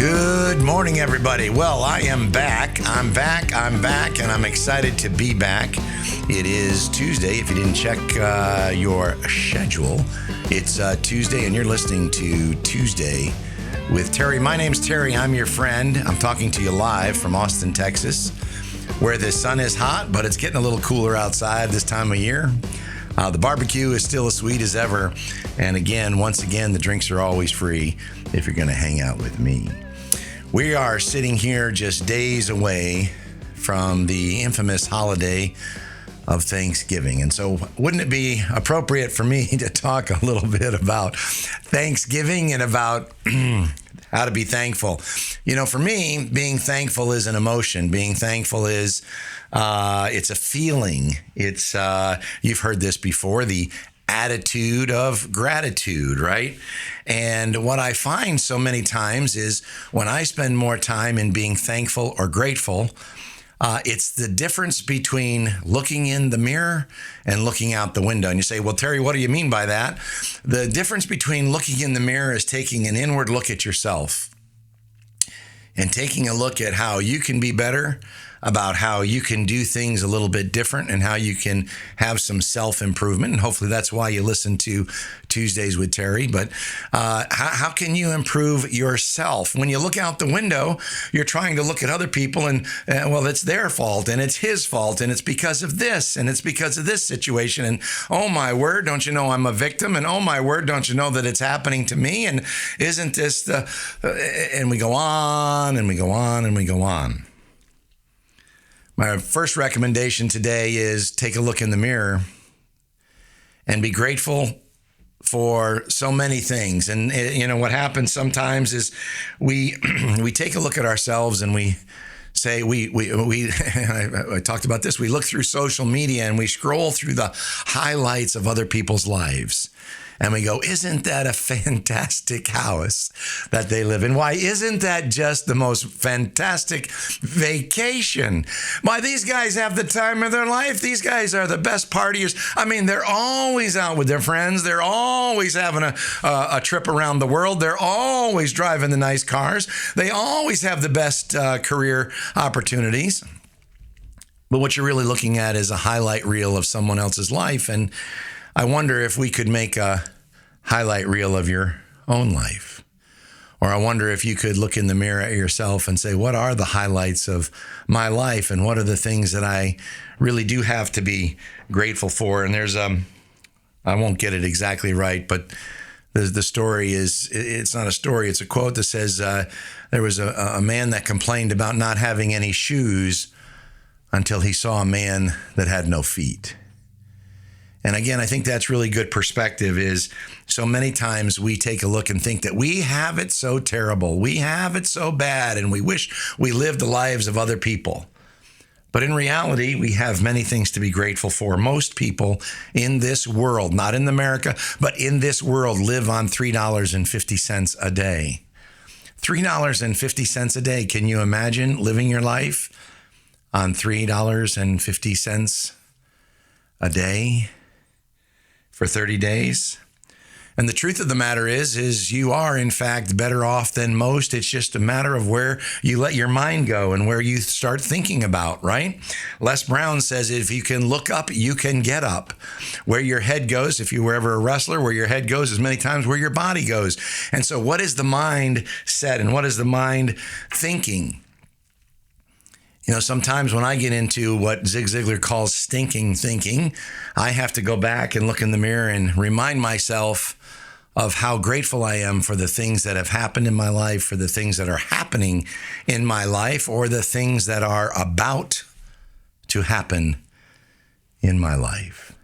Good morning, everybody. Well, I am back. I'm back, and I'm excited to be back. It is Tuesday. If you didn't check your schedule, it's Tuesday, and you're listening to Tuesday with Terry. My name's Terry. I'm your friend. I'm talking to you live from Austin, Texas, where the sun is hot, but it's getting a little cooler outside this time of year. The barbecue is still as sweet as ever. And once again, the drinks are always free if you're going to hang out with me. We are sitting here just days away from the infamous holiday of Thanksgiving. And so wouldn't it be appropriate for me to talk a little bit about Thanksgiving and about how to be thankful? You know, for me, being thankful is an emotion. Being thankful is it's a feeling. It's you've heard this before, the attitude of gratitude, right? And what I find so many times is when I spend more time in being thankful or grateful, it's the difference between looking in the mirror and looking out the window. And you say, well, Terry, what do you mean by that? The difference between looking in the mirror is taking an inward look at yourself and taking a look at how you can be better, about how you can do things a little bit different and how you can have some self-improvement. And hopefully that's why you listen to Tuesdays with Terry. But how can you improve yourself? When you look out the window, you're trying to look at other people and, well, it's their fault and it's his fault and it's because of this and it's because of this situation. And oh my word, don't you know I'm a victim? And oh my word, don't you know that it's happening to me? And isn't this the... and we go on and we go on and we go on. My first recommendation today is take a look in the mirror and be grateful for so many things. And you know what happens sometimes is we take a look at ourselves and we say I talked about this. We look through social media and we scroll through the highlights of other people's lives. And we go, isn't that a fantastic house that they live in? Why isn't that just the most fantastic vacation? Why, these guys have the time of their life. These guys are the best partiers. I mean, they're always out with their friends. They're always having a trip around the world. They're always driving the nice cars. They always have the best career opportunities. But what you're really looking at is a highlight reel of someone else's life. And I wonder if we could make a highlight reel of your own life. Or I wonder if you could look in the mirror at yourself and say, what are the highlights of my life? And what are the things that I really do have to be grateful for? And there's, I won't get it exactly right, but the story is, it's not a story, it's a quote that says, there was a man that complained about not having any shoes until he saw a man that had no feet. And again, I think that's really good perspective. Is so many times we take a look and think that we have it so terrible, we have it so bad, and we wish we lived the lives of other people. But in reality, we have many things to be grateful for. Most people in this world, not in America, but in this world, live on $3.50 a day. $3.50 a day. Can you imagine living your life on $3.50 a day? For 30 days. And the truth of the matter is you are, in fact, better off than most. It's just a matter of where you let your mind go and where you start thinking about, right? Les Brown says, if you can look up, you can get up. Where your head goes, if you were ever a wrestler, where your head goes is many times where your body goes. And so what is the mind set and what is the mind thinking? You know, sometimes when I get into what Zig Ziglar calls stinking thinking, I have to go back and look in the mirror and remind myself of how grateful I am for the things that have happened in my life, for the things that are happening in my life, or the things that are about to happen in my life.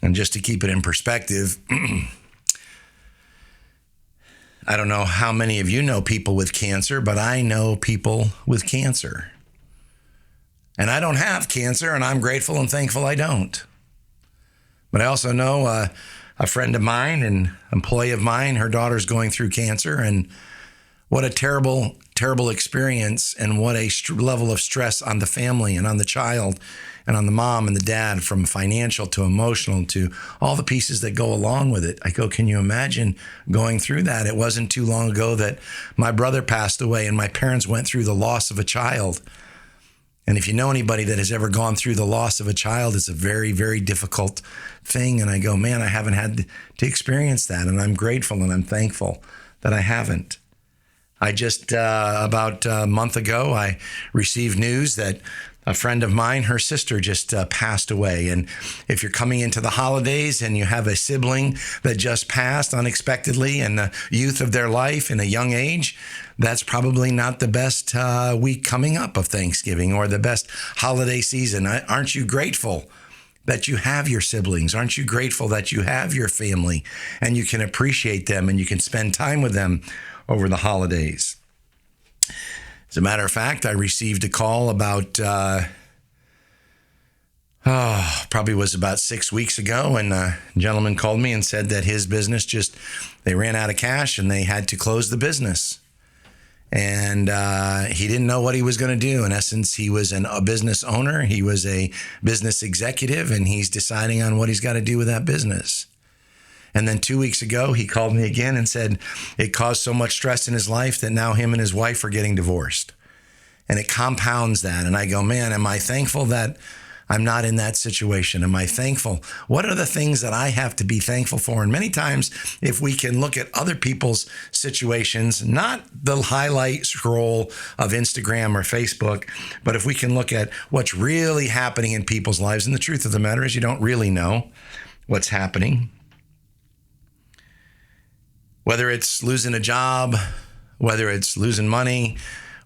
And just to keep it in perspective, I don't know how many of you know people with cancer, but I know people with cancer. And I don't have cancer, and I'm grateful and thankful I don't. But I also know a friend of mine, an employee of mine, her daughter's going through cancer. And What a terrible, terrible experience, and what a level of stress on the family and on the child and on the mom and the dad, from financial to emotional to all the pieces that go along with it. I go, can you imagine going through that? It wasn't too long ago that my brother passed away and my parents went through the loss of a child. And if you know anybody that has ever gone through the loss of a child, it's a very, very difficult thing. And I go, man, I haven't had to experience that. And I'm grateful and I'm thankful that I haven't. I just, about a month ago, I received news that a friend of mine, her sister just passed away. And if you're coming into the holidays and you have a sibling that just passed unexpectedly in the youth of their life in a young age, that's probably not the best week coming up of Thanksgiving or the best holiday season. Aren't you grateful that you have your siblings? Aren't you grateful that you have your family and you can appreciate them and you can spend time with them over the holidays? As a matter of fact, I received a call about, probably was about 6 weeks ago, and a gentleman called me and said that his business they ran out of cash and they had to close the business. And he didn't know what he was going to do. In essence, he was a business owner. He was a business executive, and he's deciding on what he's got to do with that business. And then 2 weeks ago, he called me again and said it caused so much stress in his life that now him and his wife are getting divorced. And it compounds that. And I go, man, am I thankful that I'm not in that situation? Am I thankful? What are the things that I have to be thankful for? And many times, if we can look at other people's situations, not the highlight scroll of Instagram or Facebook, but if we can look at what's really happening in people's lives, and the truth of the matter is you don't really know what's happening. Whether it's losing a job, whether it's losing money,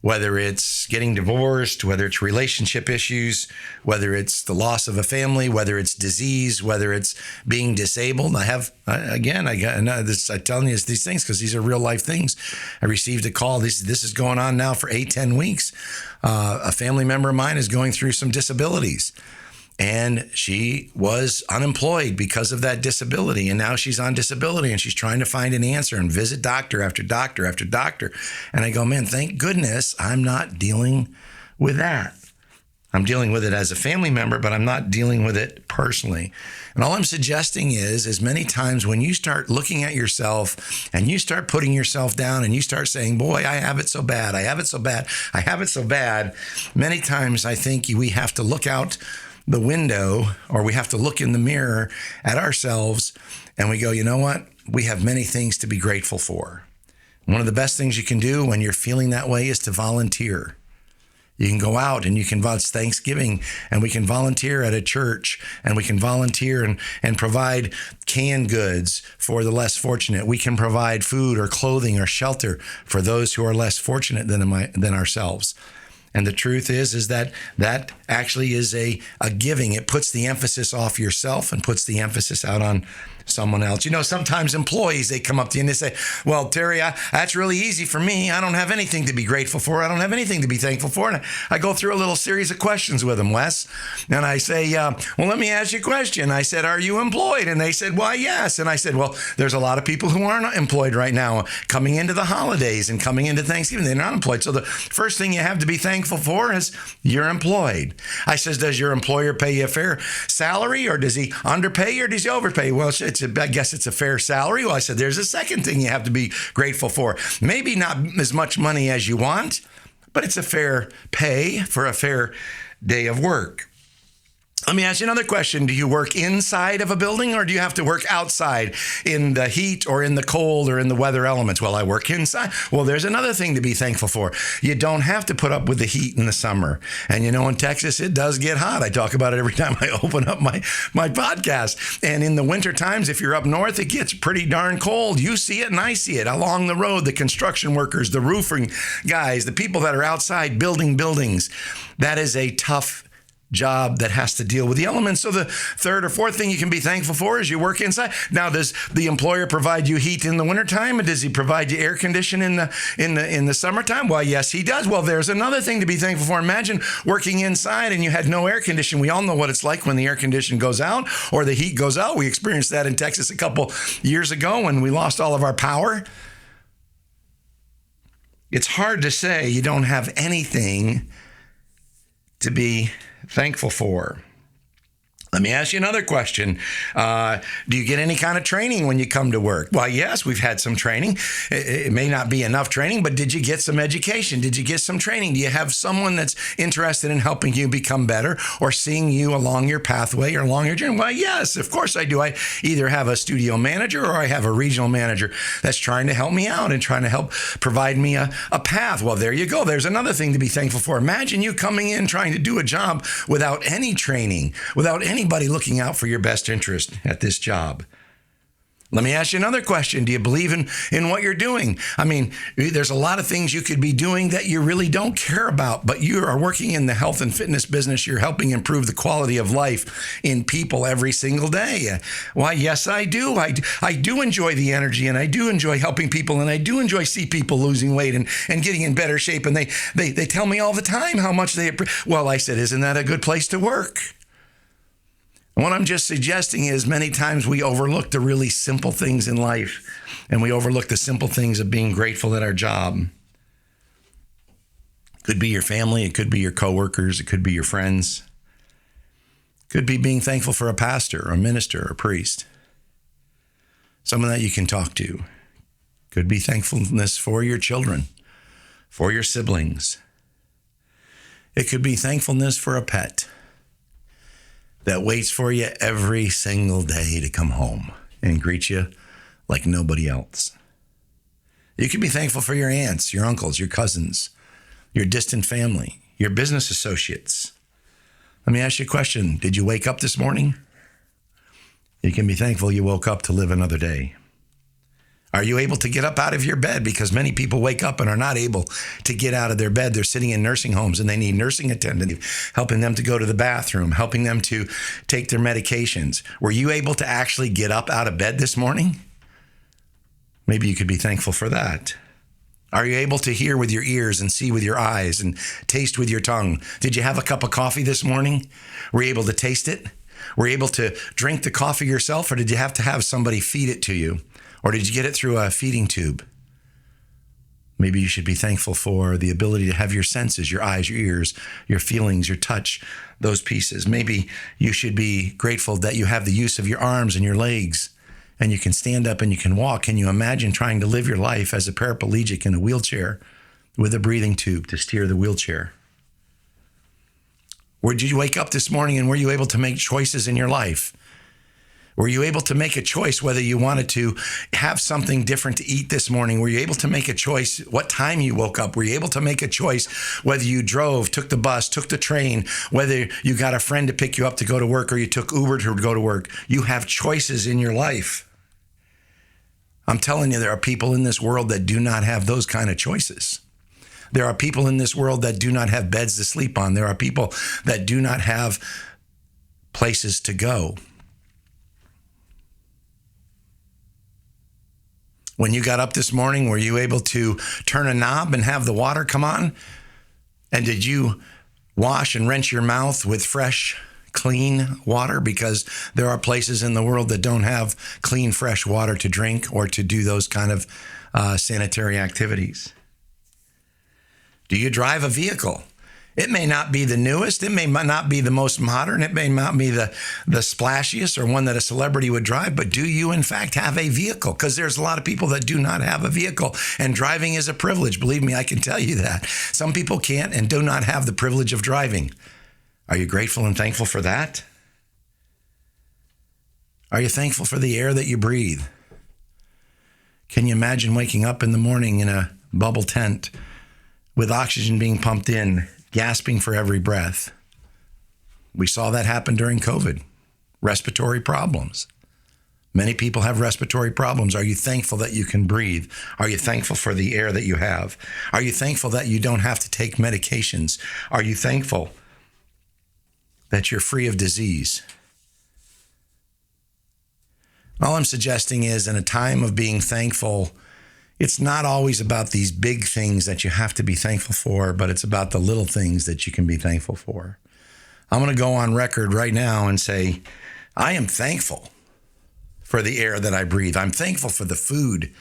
whether it's getting divorced, whether it's relationship issues, whether it's the loss of a family, whether it's disease, whether it's being disabled. I'm telling you these things because these are real life things. I received a call. This is going on now for 8-10 weeks. A family member of mine is going through some disabilities. And she was unemployed because of that disability. And now she's on disability and she's trying to find an answer and visit doctor after doctor after doctor. And I go, man, thank goodness I'm not dealing with that. I'm dealing with it as a family member, but I'm not dealing with it personally. And all I'm suggesting is many times when you start looking at yourself and you start putting yourself down and you start saying, boy, I have it so bad. I have it so bad. I have it so bad. Many times I think we have to look out the window, or we have to look in the mirror at ourselves and we go, you know what? We have many things to be grateful for. One of the best things you can do when you're feeling that way is to volunteer. You can go out and it's Thanksgiving and we can volunteer at a church and we can volunteer and provide canned goods for the less fortunate. We can provide food or clothing or shelter for those who are less fortunate than ourselves. And the truth is that actually is a giving. It puts the emphasis off yourself and puts the emphasis out on someone else. You know, sometimes employees, they come up to you and they say, well, Terry, that's really easy for me. I don't have anything to be grateful for. I don't have anything to be thankful for. And I go through a little series of questions with them, Wes. And I say, well, let me ask you a question. I said, are you employed? And they said, why, yes. And I said, well, there's a lot of people who aren't employed right now coming into the holidays and coming into Thanksgiving. They're not employed. So the first thing you have to be thankful for is you're employed. I says, does your employer pay you a fair salary, or does he underpay or does he overpay? Well, I guess it's a fair salary. Well, I said, there's a second thing you have to be grateful for. Maybe not as much money as you want, but it's a fair pay for a fair day of work. Let me ask you another question. Do you work inside of a building or do you have to work outside in the heat or in the cold or in the weather elements? Well, I work inside. Well, there's another thing to be thankful for. You don't have to put up with the heat in the summer. And you know, in Texas, it does get hot. I talk about it every time I open up my podcast. And in the winter times, if you're up north, it gets pretty darn cold. You see it and I see it along the road. The construction workers, the roofing guys, the people that are outside building buildings. That is a tough job that has to deal with the elements. So the third or fourth thing you can be thankful for is you work inside. Now, does the employer provide you heat in the wintertime, and does he provide you air conditioning in the summertime? Well, yes, he does. Well, there's another thing to be thankful for. Imagine working inside and you had no air conditioning. We all know what it's like when the air conditioning goes out or the heat goes out. We experienced that in Texas a couple years ago when we lost all of our power. it's hard to say you don't have anything to be thankful for. Let me ask you another question. Do you get any kind of training when you come to work? Well, yes, we've had some training. It may not be enough training, but did you get some education? Did you get some training? Do you have someone that's interested in helping you become better or seeing you along your pathway or along your journey? Well, yes, of course I do. I either have a studio manager or I have a regional manager that's trying to help me out and trying to help provide me a path. Well, there you go. There's another thing to be thankful for. Imagine you coming in trying to do a job without any training, without anybody looking out for your best interest at this job. Let me ask you another question. Do you believe in what you're doing? I mean, there's a lot of things you could be doing that you really don't care about, but you are working in the health and fitness business. You're helping improve the quality of life in people every single day. Why, yes, I do. I do enjoy the energy, and I do enjoy helping people, and I do enjoy see people losing weight and getting in better shape. And they tell me all the time how much they appreciate. Well, I said, isn't that a good place to work? And what I'm just suggesting is many times we overlook the really simple things in life, and we overlook the simple things of being grateful at our job. It could be your family. It could be your coworkers. It could be your friends. It could be being thankful for a pastor or a minister or a priest, someone that you can talk to. Could be thankfulness for your children, for your siblings. It could be thankfulness for a pet that waits for you every single day to come home and greet you like nobody else. You can be thankful for your aunts, your uncles, your cousins, your distant family, your business associates. Let me ask you a question. Did you wake up this morning? You can be thankful you woke up to live another day. Are you able to get up out of your bed? Because many people wake up and are not able to get out of their bed. They're sitting in nursing homes and they need nursing attendants, helping them to go to the bathroom, helping them to take their medications. Were you able to actually get up out of bed this morning? Maybe you could be thankful for that. Are you able to hear with your ears and see with your eyes and taste with your tongue? Did you have a cup of coffee this morning? Were you able to taste it? Were you able to drink the coffee yourself, or did you have to have somebody feed it to you? Or did you get it through a feeding tube? Maybe you should be thankful for the ability to have your senses, your eyes, your ears, your feelings, your touch, those pieces. Maybe you should be grateful that you have the use of your arms and your legs, and you can stand up and you can walk. Can you imagine trying to live your life as a paraplegic in a wheelchair with a breathing tube to steer the wheelchair? Or did you wake up this morning and were you able to make choices in your life? Were you able to make a choice whether you wanted to have something different to eat this morning? Were you able to make a choice what time you woke up? Were you able to make a choice whether you drove, took the bus, took the train, whether you got a friend to pick you up to go to work or you took Uber to go to work? You have choices in your life. I'm telling you, there are people in this world that do not have those kind of choices. There are people in this world that do not have beds to sleep on. There are people that do not have places to go. When you got up this morning, were you able to turn a knob and have the water come on? And did you wash and rinse your mouth with fresh, clean water? Because there are places in the world that don't have clean, fresh water to drink or to do those kind of sanitary activities. Do you drive a vehicle? It may not be the newest. It may not be the most modern. It may not be the splashiest or one that a celebrity would drive. But do you, in fact, have a vehicle? Because there's a lot of people that do not have a vehicle. And driving is a privilege. Believe me, I can tell you that. Some people can't and do not have the privilege of driving. Are you grateful and thankful for that? Are you thankful for the air that you breathe? Can you imagine waking up in the morning in a bubble tent with oxygen being pumped in, gasping for every breath? We saw that happen during COVID. Respiratory problems. Many people have respiratory problems. Are you thankful that you can breathe? Are you thankful for the air that you have? Are you thankful that you don't have to take medications? Are you thankful that you're free of disease? All I'm suggesting is, in a time of being thankful, it's not always about these big things that you have to be thankful for, but it's about the little things that you can be thankful for. I'm going to go on record right now and say, I am thankful for the air that I breathe. I'm thankful for the food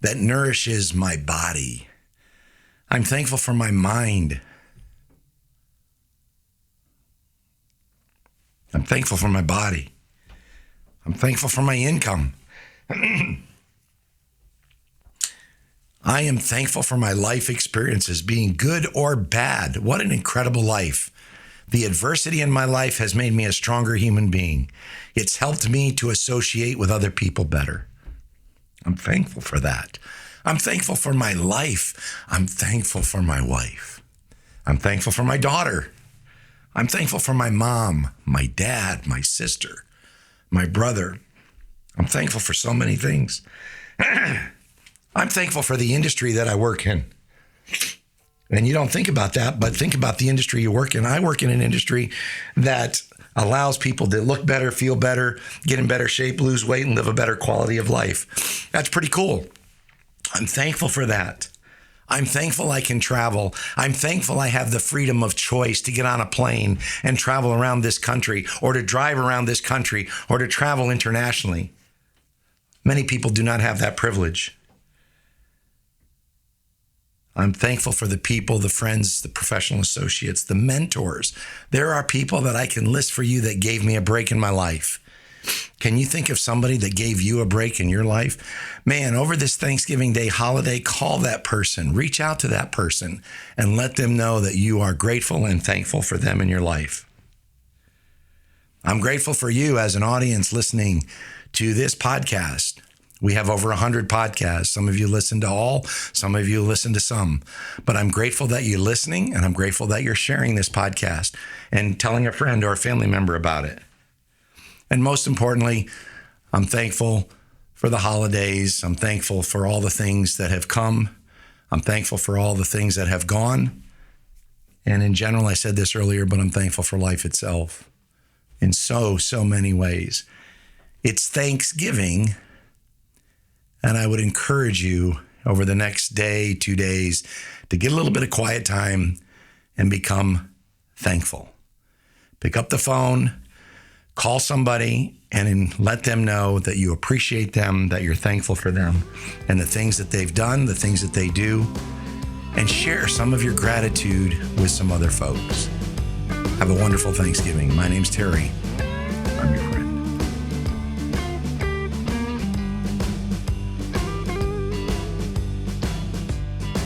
that nourishes my body. I'm thankful for my mind. I'm thankful for my body. I'm thankful for my income. I am thankful for my life experiences, being good or bad. What an incredible life. The adversity in my life has made me a stronger human being. It's helped me to associate with other people better. I'm thankful for that. I'm thankful for my life. I'm thankful for my wife. I'm thankful for my daughter. I'm thankful for my mom, my dad, my sister, my brother. I'm thankful for so many things. I'm thankful for the industry that I work in. And you don't think about that, but think about the industry you work in. I work in an industry that allows people to look better, feel better, get in better shape, lose weight, and live a better quality of life. That's pretty cool. I'm thankful for that. I'm thankful I can travel. I'm thankful I have the freedom of choice to get on a plane and travel around this country, or to drive around this country, or to travel internationally. Many people do not have that privilege. I'm thankful for the people, the friends, the professional associates, the mentors. There are people that I can list for you that gave me a break in my life. Can you think of somebody that gave you a break in your life? Man, over this Thanksgiving Day holiday, call that person, reach out to that person, and let them know that you are grateful and thankful for them in your life. I'm grateful for you as an audience listening to this podcast. We have over 100 podcasts. Some of you listen to all, some of you listen to some. But I'm grateful that you're listening, and I'm grateful that you're sharing this podcast and telling a friend or a family member about it. And most importantly, I'm thankful for the holidays. I'm thankful for all the things that have come. I'm thankful for all the things that have gone. And in general, I said this earlier, but I'm thankful for life itself in so many ways. It's Thanksgiving. And I would encourage you over the next day, 2 days, to get a little bit of quiet time and become thankful. Pick up the phone, call somebody, and let them know that you appreciate them, that you're thankful for them, and the things that they've done, the things that they do, and share some of your gratitude with some other folks. Have a wonderful Thanksgiving. My name's Terry. I'm your